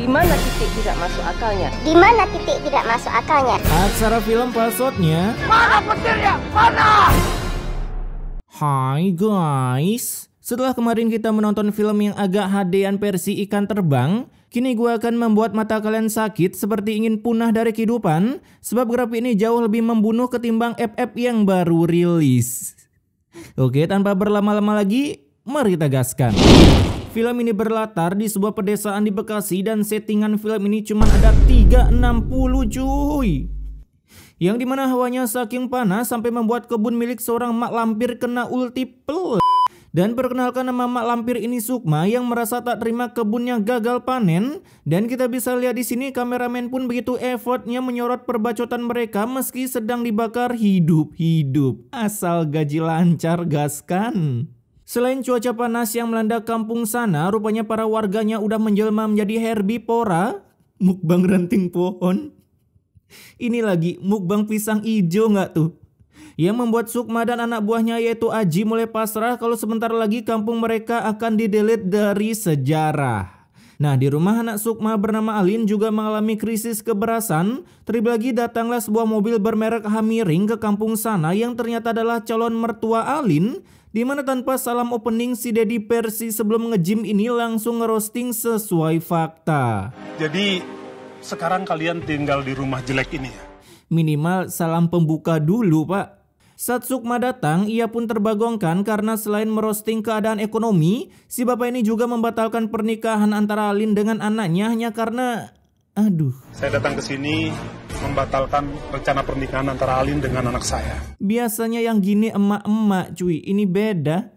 Di mana titik tidak masuk akalnya? Di mana titik tidak masuk akalnya? Aksara film passwordnya. Mana petirnya? Mana? Hai guys, setelah kemarin kita menonton film yang agak HD-an versi ikan terbang, kini gue akan membuat mata kalian sakit seperti ingin punah dari kehidupan, sebab grafik ini jauh lebih membunuh ketimbang FF yang baru rilis. Oke, tanpa berlama-lama lagi, mari kita gaskan. Film ini berlatar di sebuah pedesaan di Bekasi dan settingan film ini cuma ada 360 cuy. Yang dimana hawanya saking panas sampai membuat kebun milik seorang mak lampir kena ultipel. Dan perkenalkan, nama mak lampir ini Sukma yang merasa tak terima kebunnya gagal panen. Dan kita bisa lihat di sini kameramen pun begitu effortnya menyorot perbacotan mereka meski sedang dibakar hidup-hidup. Asal gaji lancar gaskan. Selain cuaca panas yang melanda kampung sana, rupanya para warganya udah menjelma menjadi herbivora. Mukbang ranting pohon. Ini lagi mukbang pisang ijo nggak tuh? Yang membuat Sukma dan anak buahnya yaitu Aji mulai pasrah kalau sebentar lagi kampung mereka akan didelete dari sejarah. Nah, di rumah anak Sukma bernama Alin juga mengalami krisis keberasan. Terlebih lagi datanglah sebuah mobil bermerek Hamiring ke kampung sana yang ternyata adalah calon mertua Alin, dimana tanpa salam opening si Dedi Persi sebelum nge-gym ini langsung ngerosting sesuai fakta. Jadi sekarang kalian tinggal di rumah jelek ini ya? Minimal salam pembuka dulu, Pak. Saat Sukma datang, ia pun terbagongkan karena selain merosting keadaan ekonomi, si bapak ini juga membatalkan pernikahan antara Alin dengan anaknya hanya karena... Saya datang ke sini membatalkan rencana pernikahan antara Alin dengan anak saya. Biasanya yang gini emak-emak cuy, ini beda.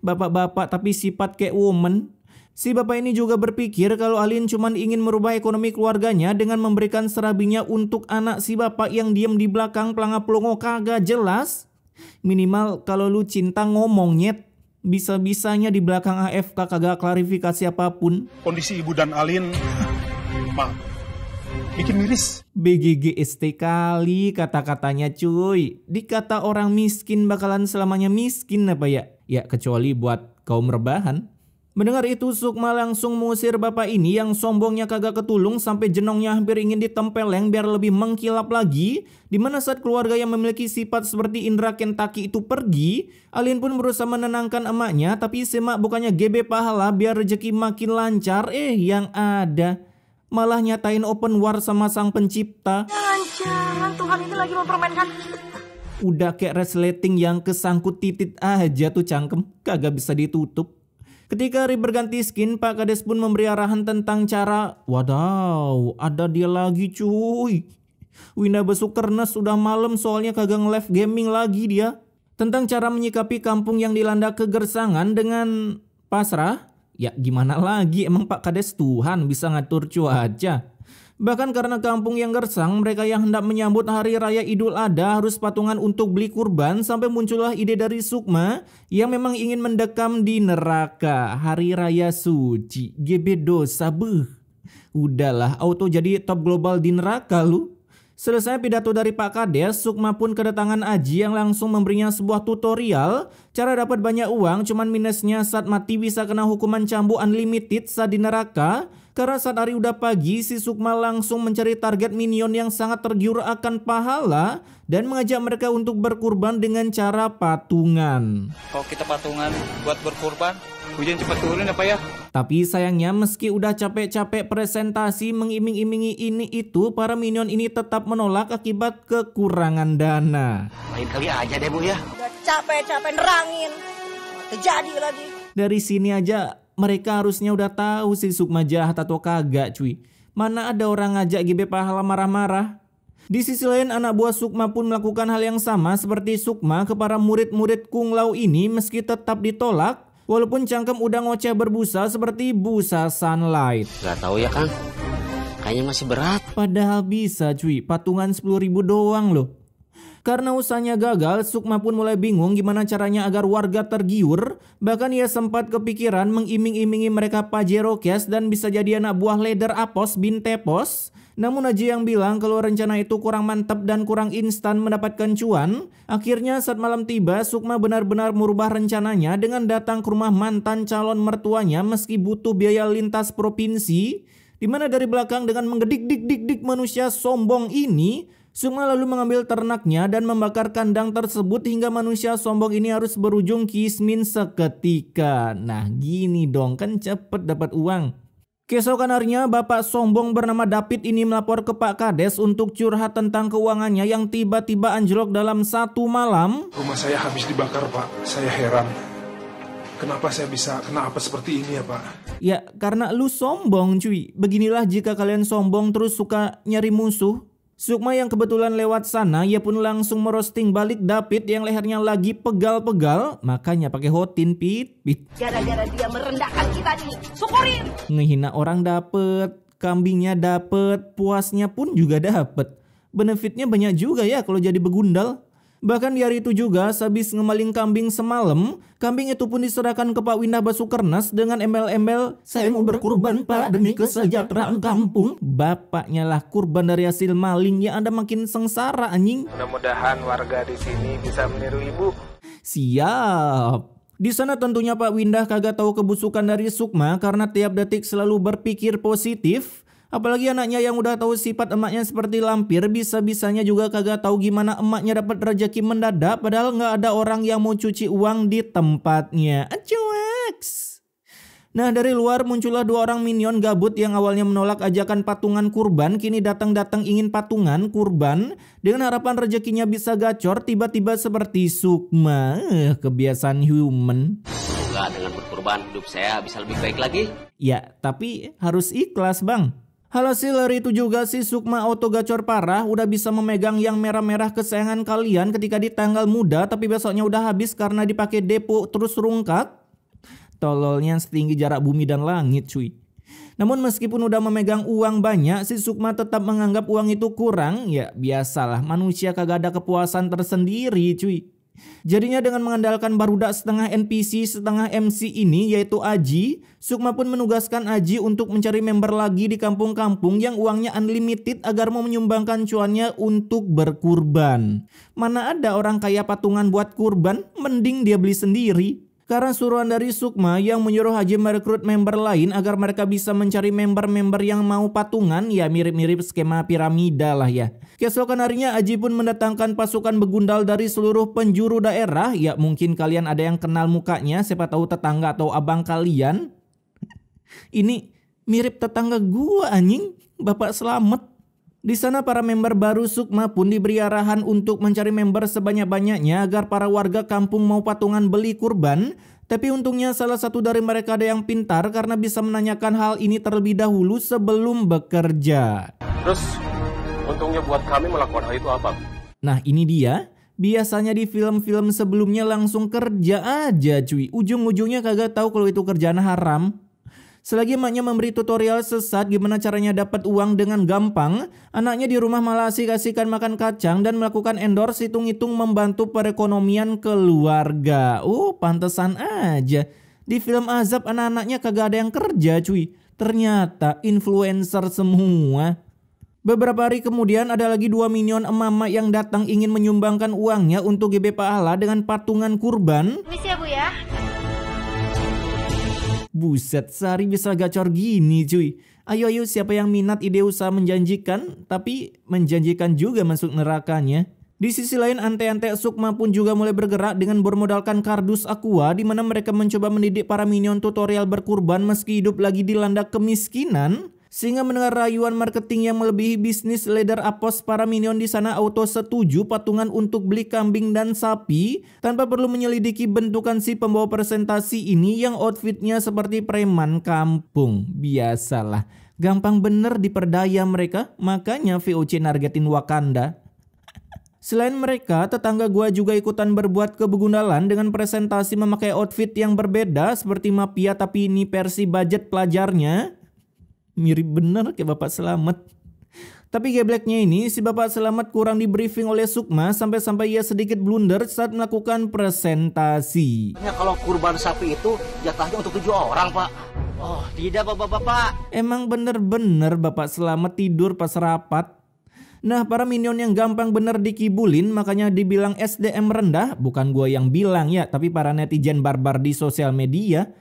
Bapak-bapak tapi sifat kayak woman. Si bapak ini juga berpikir kalau Alin cuma ingin merubah ekonomi keluarganya dengan memberikan serabinya untuk anak si bapak yang diem di belakang pelanga-pelongo kagak jelas. Minimal kalau lu cinta ngomong nyet. Bisa-bisanya di belakang AFK kagak klarifikasi apapun. Kondisi ibu dan Alin, maaf, bikin miris. BGGST kali kata-katanya cuy. Dikata orang miskin bakalan selamanya miskin apa ya? Ya kecuali buat kaum rebahan. Mendengar itu Sukma langsung mengusir bapak ini yang sombongnya kagak ketulung sampai jenongnya hampir ingin ditempeleng biar lebih mengkilap lagi. Dimana saat keluarga yang memiliki sifat seperti Indra Kentaki itu pergi, Alin pun berusaha menenangkan emaknya, tapi si emak bukannya GB pahala biar rezeki makin lancar, yang ada malah nyatain open war sama sang pencipta. Jangan, Tuhan ini lagi mempermainkan kita. Udah kayak resleting yang kesangkut titit aja tuh cangkem, kagak bisa ditutup. Ketika hari berganti skin, Pak Kades pun memberi arahan tentang cara... Wadaw, ada dia lagi cuy. Winda besuk kernes udah malam soalnya kagak nge-live gaming lagi dia. Tentang cara menyikapi kampung yang dilanda kegersangan dengan pasrah. Ya gimana lagi, emang Pak Kades Tuhan bisa ngatur cuaca. Bahkan karena kampung yang gersang, mereka yang hendak menyambut hari raya Idul Adha harus patungan untuk beli kurban, sampai muncullah ide dari Sukma yang memang ingin mendekam di neraka. Hari raya suci, GB dosa beuh. Udahlah, auto jadi top global di neraka lu. Selesai pidato dari Pak Kades, Sukma pun kedatangan Aji yang langsung memberinya sebuah tutorial cara dapat banyak uang, cuman minusnya saat mati bisa kena hukuman cambuk unlimited saat di neraka. Karena saat hari udah pagi, si Sukma langsung mencari target minion yang sangat tergiur akan pahala dan mengajak mereka untuk berkurban dengan cara patungan. Kalau kita patungan buat berkurban, hujan cepat turun apa ya? Tapi sayangnya meski udah capek-capek presentasi mengiming-imingi ini itu, para minion ini tetap menolak akibat kekurangan dana. Lain kali aja deh Bu ya. Udah capek-capek nerangin, terjadi lagi. Dari sini aja mereka harusnya udah tahu si Sukma jahat atau kagak cuy. Mana ada orang ngajak GB pahala marah-marah. Di sisi lain anak buah Sukma pun melakukan hal yang sama seperti Sukma ke para murid-murid Kung Lao ini meski tetap ditolak. Walaupun cangkem udah ngoceh berbusa seperti busa sunlight. Gak tahu ya Kang, kayaknya masih berat. Padahal bisa cuy, patungan 10.000 doang loh. Karena usahanya gagal, Sukma pun mulai bingung gimana caranya agar warga tergiur. Bahkan ia sempat kepikiran mengiming-imingi mereka Pajero Cash dan bisa jadi anak buah Leader Apos bin Tepos. Namun Aji yang bilang kalau rencana itu kurang mantap dan kurang instan mendapatkan cuan. Akhirnya saat malam tiba, Sukma benar-benar merubah rencananya dengan datang ke rumah mantan calon mertuanya meski butuh biaya lintas provinsi. Dimana dari belakang dengan menggedik-dik-dik manusia sombong ini, Sukma lalu mengambil ternaknya dan membakar kandang tersebut hingga manusia sombong ini harus berujung kismin seketika. Nah gini dong, kan cepet dapat uang. Keesokan harinya bapak sombong bernama David ini melapor ke Pak Kades untuk curhat tentang keuangannya yang tiba-tiba anjlok dalam satu malam. Rumah saya habis dibakar, Pak. Saya heran. Kenapa saya bisa kena apa seperti ini ya, Pak? Ya karena lu sombong cuy. Beginilah jika kalian sombong terus suka nyari musuh. Sukma yang kebetulan lewat sana, ia pun langsung merosting balik David yang lehernya lagi pegal-pegal. Makanya pakai hotin pit. Gara-gara dia merendahkan kita nih, syukurin. Ngehina orang dapet, kambingnya dapet, puasnya pun juga dapet. Benefitnya banyak juga ya kalau jadi begundal. Bahkan di hari itu juga, sehabis ngemaling kambing semalam, kambing itu pun diserahkan ke Pak Windah Basukernas dengan embel-embel, "Saya mau berkurban Pak demi kesejahteraan kampung." Bapaknya lah kurban dari hasil maling, ya Anda makin sengsara anjing. Mudah-mudahan warga di sini bisa meniru ibu. Siap. Di sana tentunya Pak Windah kagak tahu kebusukan dari Sukma karena tiap detik selalu berpikir positif. Apalagi anaknya yang udah tahu sifat emaknya seperti lampir, bisa-bisanya juga kagak tahu gimana emaknya dapat rezeki mendadak padahal nggak ada orang yang mau cuci uang di tempatnya. Acueks. Nah dari luar muncullah dua orang minion gabut yang awalnya menolak ajakan patungan kurban, kini datang-datang ingin patungan kurban dengan harapan rezekinya bisa gacor, tiba-tiba seperti Sukma. Kebiasaan human. Semoga dengan berkurban hidup saya bisa lebih baik lagi. Ya tapi harus ikhlas bang. Hasil hari itu juga si Sukma auto gacor parah, udah bisa memegang yang merah-merah kesayangan kalian ketika di tanggal muda tapi besoknya udah habis karena dipakai depo terus rungkat. Tololnya setinggi jarak bumi dan langit cuy. Namun meskipun udah memegang uang banyak, si Sukma tetap menganggap uang itu kurang. Ya biasalah, manusia kagak ada kepuasan tersendiri cuy. Jadinya dengan mengandalkan barudak setengah NPC setengah MC ini yaitu Aji, Sukma pun menugaskan Aji untuk mencari member lagi di kampung-kampung yang uangnya unlimited agar mau menyumbangkan cuannya untuk berkurban. Mana ada orang kaya patungan buat kurban, mending dia beli sendiri. Karena suruhan dari Sukma yang menyuruh Haji merekrut member lain agar mereka bisa mencari member-member yang mau patungan, ya mirip-mirip skema piramida lah ya. Keesokan harinya Haji pun mendatangkan pasukan begundal dari seluruh penjuru daerah. Ya mungkin kalian ada yang kenal mukanya, siapa tahu tetangga atau abang kalian. Ini mirip tetangga gua anjing, Bapak Slamet. Di sana para member baru Sukma pun diberi arahan untuk mencari member sebanyak-banyaknya agar para warga kampung mau patungan beli kurban. Tapi untungnya salah satu dari mereka ada yang pintar karena bisa menanyakan hal ini terlebih dahulu sebelum bekerja. Terus untungnya buat kami melakukan hal itu apa? Nah ini dia. Biasanya di film-film sebelumnya langsung kerja aja cuy. Ujung-ujungnya kagak tahu kalau itu kerjaan haram. Selagi emaknya memberi tutorial sesat gimana caranya dapat uang dengan gampang, anaknya di rumah malah asik-asikan makan kacang dan melakukan endorse hitung-hitung membantu perekonomian keluarga. Pantesan aja. Di film azab anak-anaknya kagak ada yang kerja cuy. Ternyata influencer semua. Beberapa hari kemudian ada lagi dua minion emak-emak yang datang ingin menyumbangkan uangnya untuk GB pahala dengan patungan kurban. Misi ya Bu ya. Buset, sehari bisa gacor gini cuy. Ayo siapa yang minat ide usaha menjanjikan, tapi menjanjikan juga masuk nerakanya. Di sisi lain ante-ante Sukma pun juga mulai bergerak dengan bermodalkan kardus aqua di mana mereka mencoba mendidik para minion tutorial berkurban meski hidup lagi dilanda kemiskinan. Sehingga mendengar rayuan marketing yang melebihi bisnis leader apos, para minion di sana auto setuju patungan untuk beli kambing dan sapi tanpa perlu menyelidiki bentukan si pembawa presentasi ini yang outfitnya seperti preman kampung. Biasalah, gampang bener diperdaya mereka, makanya VOC nargetin Wakanda. Selain mereka, tetangga gua juga ikutan berbuat kebegundalan dengan presentasi memakai outfit yang berbeda seperti mafia tapi ini versi budget pelajarnya. Mirip bener kayak Bapak Slamet. Tapi gebleknya ini si Bapak Slamet kurang di briefing oleh Sukma sampai-sampai ia sedikit blunder saat melakukan presentasi. Kalau kurban sapi itu jatahnya untuk 7 orang Pak. Oh tidak Bapak-Bapak. Emang bener-bener Bapak Slamet tidur pas rapat. Nah para minion yang gampang bener dikibulin makanya dibilang SDM rendah. Bukan gua yang bilang ya, tapi para netizen barbar di sosial media.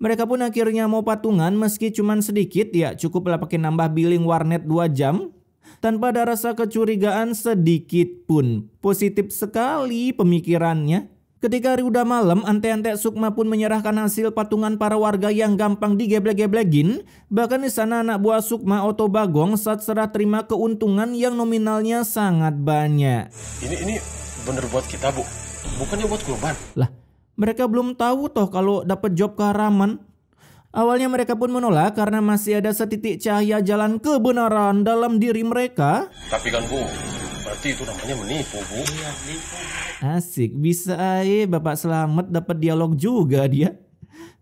Mereka pun akhirnya mau patungan meski cuman sedikit, ya cukuplah pakai nambah billing warnet 2 jam. Tanpa ada rasa kecurigaan sedikit pun. Positif sekali pemikirannya. Ketika hari udah malam, ante-ante Sukma pun menyerahkan hasil patungan para warga yang gampang digeblek-geblekin. Bahkan di sana anak buah Sukma Oto Bagong saat serah terima keuntungan yang nominalnya sangat banyak. Ini bener buat kita, Bu. Bukannya buat kurban. Lah, mereka belum tahu toh kalau dapat job keharaman. Awalnya mereka pun menolak karena masih ada setitik cahaya jalan kebenaran dalam diri mereka. Tapi kan, Bu, berarti itu namanya menipu, Bu. Iya, menipu. Asik, bisa aja Bapak Slamet dapat dialog juga dia.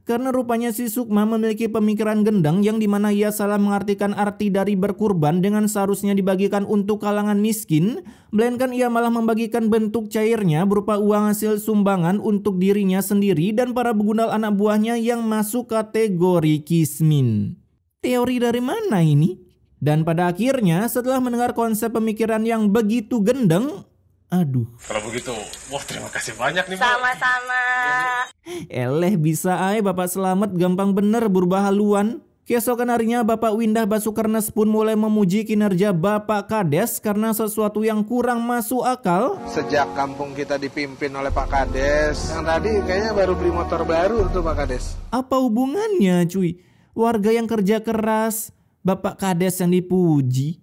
Karena rupanya si Sukma memiliki pemikiran gendang yang dimana ia salah mengartikan arti dari berkurban dengan seharusnya dibagikan untuk kalangan miskin, melainkan ia malah membagikan bentuk cairnya berupa uang hasil sumbangan untuk dirinya sendiri dan para begundal anak buahnya yang masuk kategori kismin. Teori dari mana ini? Dan pada akhirnya setelah mendengar konsep pemikiran yang begitu gendang, aduh. Kalau begitu, wah terima kasih banyak nih, Bu. Sama-sama. Eleh bisa aja Bapak Slamet gampang bener berubah haluan. Keesokan harinya Bapak Windah Basukernes pun mulai memuji kinerja Bapak Kades karena sesuatu yang kurang masuk akal. Sejak kampung kita dipimpin oleh Pak Kades, yang tadi kayaknya baru beli motor baru tuh Pak Kades. Apa hubungannya cuy? Warga yang kerja keras, Bapak Kades yang dipuji.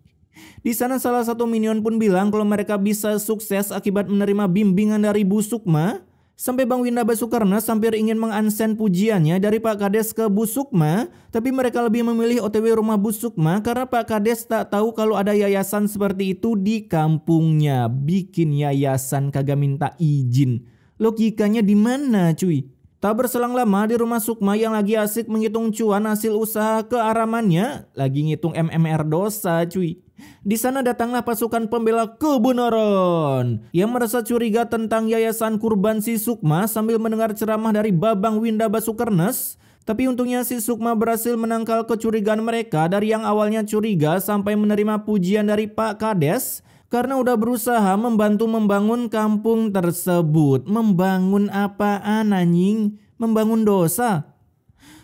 Di sana salah satu minion pun bilang kalau mereka bisa sukses akibat menerima bimbingan dari Bu Sukma. Sampai Bang Windah Basukernes hampir ingin mengunsen pujiannya dari Pak Kades ke Bu Sukma. Tapi mereka lebih memilih OTW rumah Bu Sukma karena Pak Kades tak tahu kalau ada yayasan seperti itu di kampungnya. Bikin yayasan kagak minta izin. Logikanya di mana cuy? Tak berselang lama di rumah Sukma yang lagi asik menghitung cuan hasil usaha kearamannya. Lagi ngitung MMR dosa cuy. Di sana datanglah pasukan pembela kebenaran yang merasa curiga tentang yayasan kurban si Sukma sambil mendengar ceramah dari Babang Windah Basukernes. Tapi untungnya si Sukma berhasil menangkal kecurigaan mereka dari yang awalnya curiga sampai menerima pujian dari Pak Kades karena udah berusaha membantu membangun kampung tersebut. Membangun apaan anjing? Membangun dosa.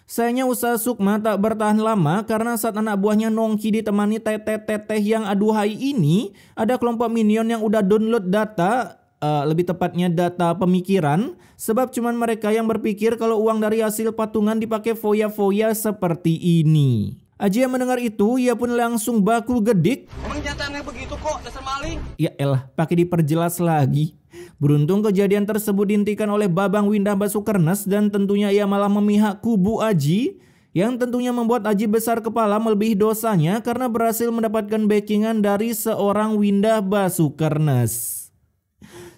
Sayangnya usaha Sukma tak bertahan lama karena saat anak buahnya nongki ditemani teteh-teteh yang aduhai ini, ada kelompok minion yang udah download data, lebih tepatnya data pemikiran, sebab cuman mereka yang berpikir kalau uang dari hasil patungan dipakai foya-foya seperti ini. Aji yang mendengar itu, ia pun langsung baku gedik. Emang nyatanya begitu kok, dasar maling. Ya elah, pakai diperjelas lagi. Beruntung kejadian tersebut dihentikan oleh Babang Windah Basukernes dan tentunya ia malah memihak kubu Aji yang tentunya membuat Aji besar kepala melebihi dosanya karena berhasil mendapatkan backingan dari seorang Windah Basukernes.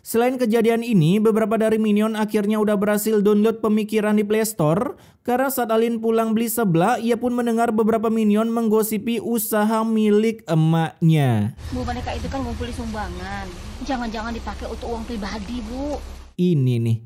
Selain kejadian ini, beberapa dari minion akhirnya udah berhasil download pemikiran di Play Store karena saat Alin pulang beli seblak, ia pun mendengar beberapa minion menggosipi usaha milik emaknya. Bu, mereka itu kan ngumpulin sumbangan. Jangan-jangan dipakai untuk uang pribadi, Bu. Ini nih,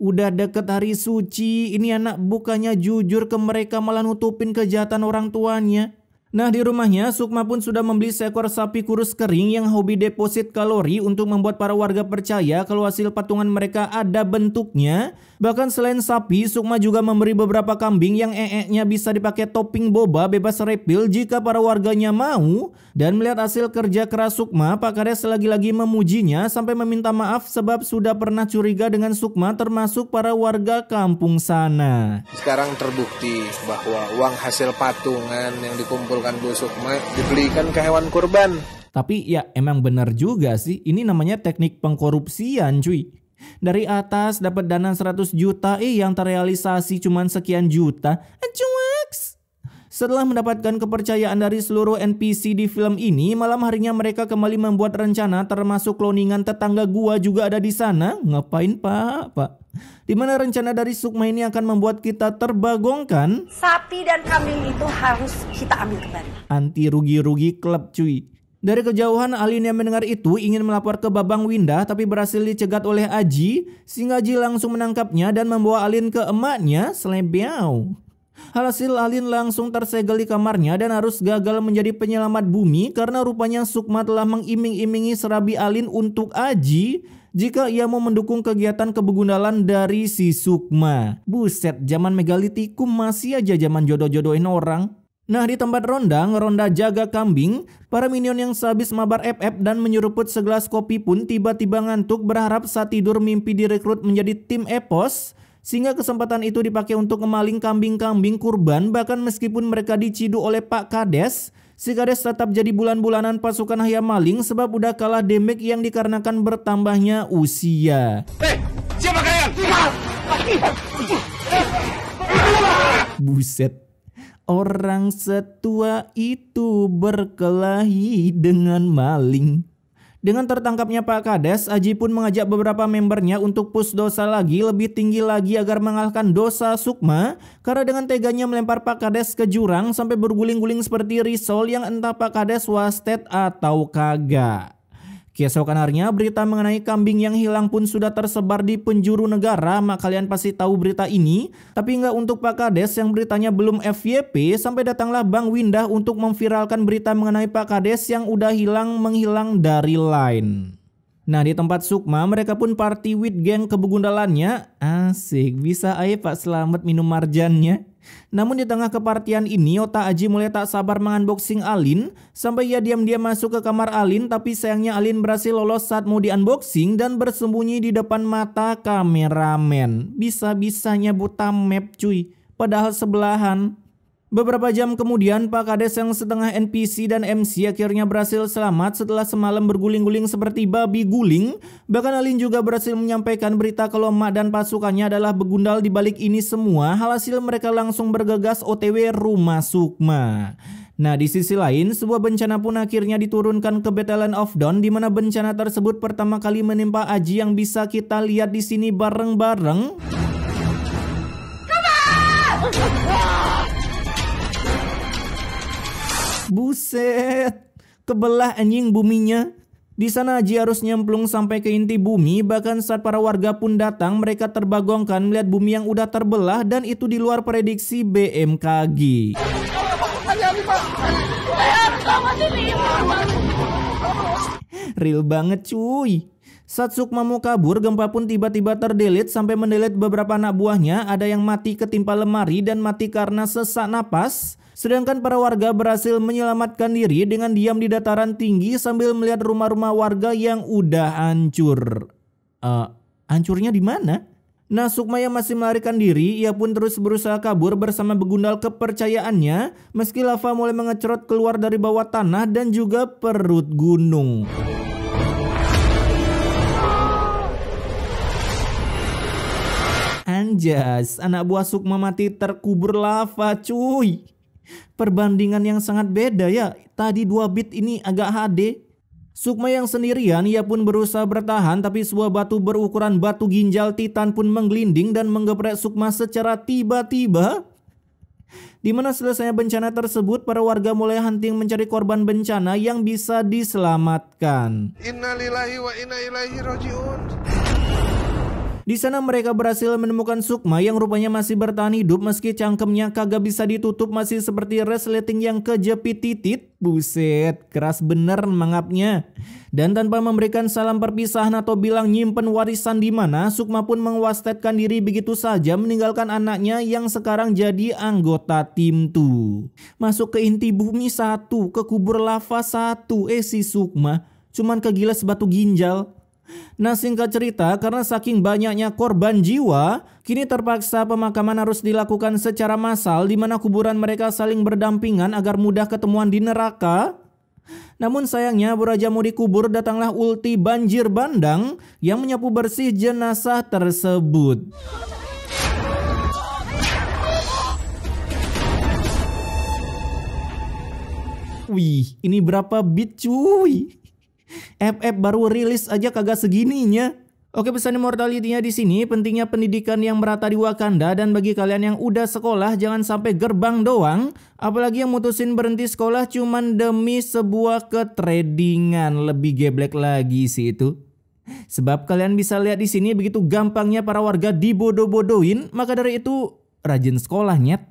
udah deket hari suci, ini anak bukannya jujur ke mereka malah nutupin kejahatan orang tuanya. Nah di rumahnya Sukma pun sudah membeli seekor sapi kurus kering yang hobi deposit kalori untuk membuat para warga percaya kalau hasil patungan mereka ada bentuknya. Bahkan selain sapi, Sukma juga memberi beberapa kambing yang nya bisa dipakai topping boba bebas refill jika para warganya mau. Dan melihat hasil kerja keras Sukma, Pak Kades lagi-lagi memujinya sampai meminta maaf sebab sudah pernah curiga dengan Sukma termasuk para warga kampung sana. Sekarang terbukti bahwa uang hasil patungan yang dikumpulkan Bu Sukma dibelikan ke hewan kurban. Tapi ya emang benar juga sih, ini namanya teknik pengkorupsian cuy. Dari atas dapat dana 100 juta yang terrealisasi cuman sekian juta. Cueks. Setelah mendapatkan kepercayaan dari seluruh NPC di film ini, malam harinya mereka kembali membuat rencana termasuk cloningan tetangga gua juga ada di sana. Ngapain Pak? Dimana rencana dari Sukma ini akan membuat kita terbagongkan. Sapi dan kambing itu harus kita ambil kembali. Anti rugi-rugi klub cuy. Dari kejauhan Alin yang mendengar itu ingin melapor ke Babang Windah tapi berhasil dicegat oleh Aji. Sehingga Aji langsung menangkapnya dan membawa Alin ke emaknya. Selebeau. Hasil Alin langsung tersegel di kamarnya dan harus gagal menjadi penyelamat bumi karena rupanya Sukma telah mengiming-imingi serabi Alin untuk Aji. jika ia mau mendukung kegiatan kebegundalan dari si Sukma. Buset, zaman megalitikum masih aja zaman jodoh-jodohin orang. Nah, di tempat ronda jaga kambing, para minion yang sehabis mabar FF dan menyeruput segelas kopi pun tiba-tiba ngantuk berharap saat tidur mimpi direkrut menjadi tim Epos, sehingga kesempatan itu dipakai untuk ngemaling kambing-kambing kurban. Bahkan meskipun mereka diciduk oleh Pak Kades, si Kades tetap jadi bulan-bulanan pasukan hayam maling sebab udah kalah damage yang dikarenakan bertambahnya usia. Siapa kalian? Buset. Orang setua itu berkelahi dengan maling. Dengan tertangkapnya Pak Kades, Aji pun mengajak beberapa membernya untuk push dosa lagi lebih tinggi lagi agar mengalahkan dosa Sukma. Karena dengan teganya melempar Pak Kades ke jurang sampai berguling-guling seperti risol yang entah Pak Kades wasted atau kagak. Keesokan harinya berita mengenai kambing yang hilang pun sudah tersebar di penjuru negara. Mak kalian pasti tahu berita ini. Tapi nggak untuk Pak Kades yang beritanya belum FYP. Sampai datanglah Bang Windah untuk memviralkan berita mengenai Pak Kades yang udah menghilang dari line. Nah, di tempat Sukma mereka pun party with geng kebegundalannya. Asik, bisa aja Pak Slamet minum marjannya. Namun di tengah kepartian ini otak Aji mulai tak sabar mengunboxing Alin. Sampai ia diam-diam masuk ke kamar Alin. Tapi sayangnya Alin berhasil lolos saat mau di-unboxing dan bersembunyi di depan mata kameramen. Bisa-bisanya buta map cuy, padahal sebelahan. Beberapa jam kemudian Pak Kades yang setengah NPC dan MC akhirnya berhasil selamat setelah semalam berguling-guling seperti babi guling. Bahkan Alin juga berhasil menyampaikan berita kalau Mak dan pasukannya adalah begundal di balik ini semua. Hasil mereka langsung bergegas OTW rumah Sukma. Nah, di sisi lain sebuah bencana pun akhirnya diturunkan ke Battleland of Dawn, di mana bencana tersebut pertama kali menimpa Aji yang bisa kita lihat di sini bareng-bareng. Buset, kebelah anjing buminya. Di sana Aji harus nyemplung sampai ke inti bumi. Bahkan saat para warga pun datang, mereka terbagongkan melihat bumi yang udah terbelah dan itu di luar prediksi BMKG. Real banget cuy. Saat Sukma mau kabur, gempa pun tiba-tiba terdelete sampai mendelete beberapa anak buahnya. Ada yang mati ketimpa lemari dan mati karena sesak napas. Sedangkan para warga berhasil menyelamatkan diri dengan diam di dataran tinggi sambil melihat rumah-rumah warga yang udah hancur. Hancurnya di mana? Nah, Sukma yang masih melarikan diri, ia pun terus berusaha kabur bersama begundal kepercayaannya meski lava mulai mengecerot keluar dari bawah tanah dan juga perut gunung. Anjas, anak buah Sukma mati terkubur lava cuy. Perbandingan yang sangat beda ya. Tadi 2 bit, ini agak HD. Sukma yang sendirian, ia pun berusaha bertahan, tapi sebuah batu berukuran batu ginjal titan pun menggelinding dan menggeprek Sukma secara tiba-tiba. Di mana selesainya bencana tersebut, para warga mulai hunting mencari korban bencana yang bisa diselamatkan. Innalillahi wa inna ilaihi rajiun. Di sana mereka berhasil menemukan Sukma yang rupanya masih bertahan hidup meski cangkemnya kagak bisa ditutup, masih seperti resleting yang kejepit titit. Buset, keras bener mangapnya. Dan tanpa memberikan salam perpisahan atau bilang nyimpen warisan di mana, Sukma pun mengwastetkan diri begitu saja meninggalkan anaknya yang sekarang jadi anggota tim 2. Masuk ke inti bumi 1, ke kubur lava 1. Si Sukma cuman kegiles batu ginjal. Nah, singkat cerita, karena saking banyaknya korban jiwa, kini terpaksa pemakaman harus dilakukan secara massal di mana kuburan mereka saling berdampingan agar mudah ketemuan di neraka. Namun sayangnya Buraja mau dikubur, datanglah ulti banjir bandang yang menyapu bersih jenazah tersebut. Wih, ini berapa bit cuy? FF baru rilis aja kagak segininya. Oke, pesan immortality-nya di sini, pentingnya pendidikan yang merata di Wakanda, dan bagi kalian yang udah sekolah jangan sampai gerbang doang, apalagi yang mutusin berhenti sekolah cuman demi sebuah ketradingan. Lebih geblek lagi sih itu. Sebab kalian bisa lihat di sini begitu gampangnya para warga dibodoh-bodohin, maka dari itu rajin sekolah nyet.